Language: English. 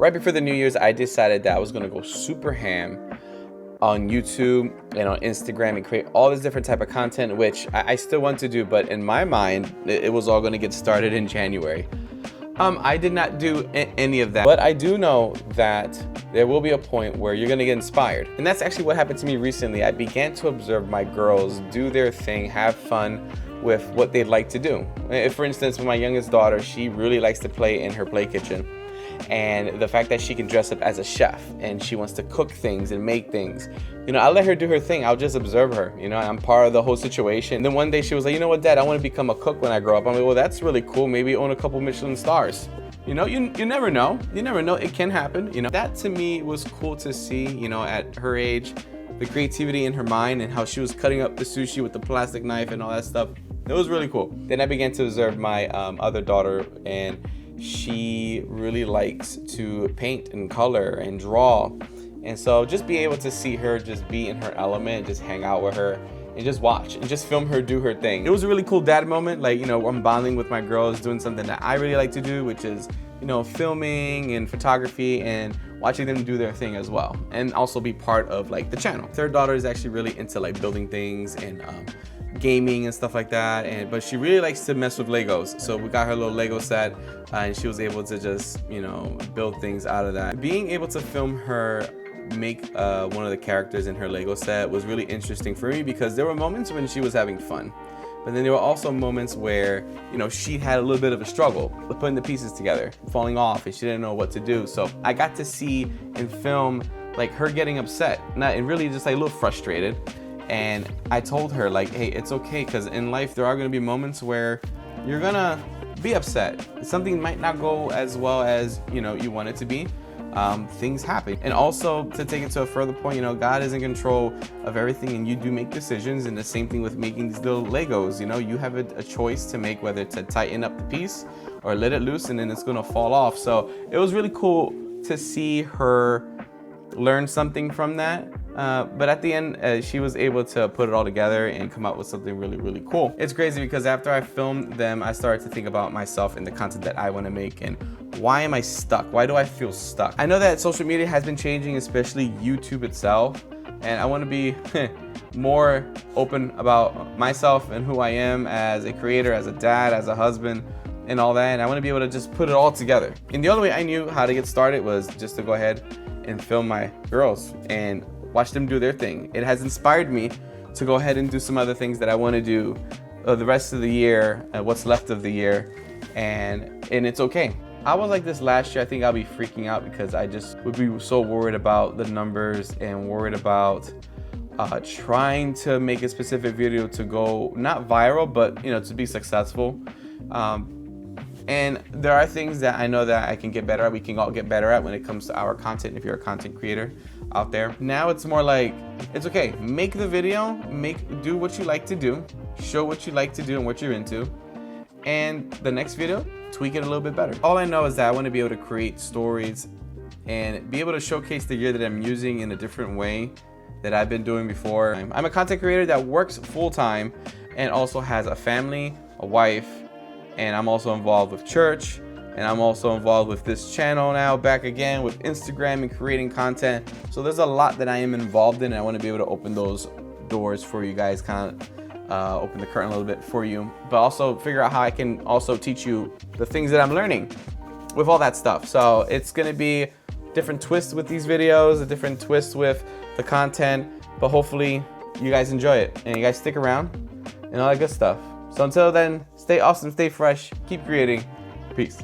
right before the New Year's, I decided that I was gonna go super ham on YouTube and on Instagram and create all this different type of content, which I still want to do, but in my mind, it was all gonna get started in January. I did not do any of that, but I do know that there will be a point where you're gonna get inspired. And that's actually what happened to me recently. I began to observe my girls do their thing, have fun with what they'd like to do. If, for instance, with my youngest daughter, she really likes to play in her play kitchen. And the fact that she can dress up as a chef and she wants to cook things and make things, you know, I'll let her do her thing. I'll just observe her, you know, I'm part of the whole situation. And then one day she was like, you know what, Dad, I want to become a cook when I grow up. I'm like, well, that's really cool. Maybe own a couple Michelin stars. You know, you never know. You never know. It can happen. You know, that to me was cool to see, you know, at her age, the creativity in her mind and how she was cutting up the sushi with the plastic knife and all that stuff. It was really cool. Then I began to observe my other daughter, and she really likes to paint and color and draw. And so just be able to see her just be in her element, just hang out with her and just watch and just film her do her thing. It was a really cool dad moment. Like, you know, I'm bonding with my girls, doing something that I really like to do, which is, you know, filming and photography and watching them do their thing as well. And also be part of like the channel. Third daughter is actually really into like building things and gaming and stuff like that, but she really likes to mess with Legos. So we got her little Lego set and she was able to just, you know, build things out of that. Being able to film her make one of the characters in her Lego set was really interesting for me, because there were moments when she was having fun, but then there were also moments where, you know, she had a little bit of a struggle with putting the pieces together, falling off, and she didn't know what to do. So I got to see and film like her getting upset, and really just like a little frustrated. And I told her like, hey, it's okay, because in life there are going to be moments where you're gonna be upset. Something might not go as well as, you know, you want it to be. Things happen. And also, to take it to a further point, you know, God is in control of everything, and you do make decisions. And the same thing with making these little Legos. You know, you have a choice to make, whether to tighten up the piece or let it loose and then it's gonna fall off. So it was really cool to see her learn something from that. But at the end, she was able to put it all together and come out with something really, really cool. It's crazy because after I filmed them, I started to think about myself and the content that I want to make, and why am I stuck? Why do I feel stuck? I know that social media has been changing, especially YouTube itself, and I want to be more open about myself and who I am as a creator, as a dad, as a husband, and all that. And I want to be able to just put it all together. And the only way I knew how to get started was just to go ahead and film my girls and watch them do their thing. It has inspired me to go ahead and do some other things that I want to do the rest of the year, what's left of the year, and it's okay. I was like this last year. I think I'll be freaking out because I just would be so worried about the numbers and worried about trying to make a specific video to go not viral, but, you know, to be successful. And there are things that I know that I can get better at, we can all get better at when it comes to our content if you're a content creator out there. Now it's more like, it's okay, make the video, do what you like to do, show what you like to do and what you're into, and the next video, tweak it a little bit better. All I know is that I want to be able to create stories and be able to showcase the gear that I'm using in a different way that I've been doing before. I'm a content creator that works full-time and also has a family, a wife, and I'm also involved with church, and I'm also involved with this channel now, back again with Instagram and creating content. So there's a lot that I am involved in, and I want to be able to open those doors for you guys, kind of open the curtain a little bit for you, but also figure out how I can also teach you the things that I'm learning with all that stuff. So it's going to be different twists with these videos, a different twist with the content, but hopefully you guys enjoy it and you guys stick around and all that good stuff. So until then, stay awesome, stay fresh, keep creating. Peace.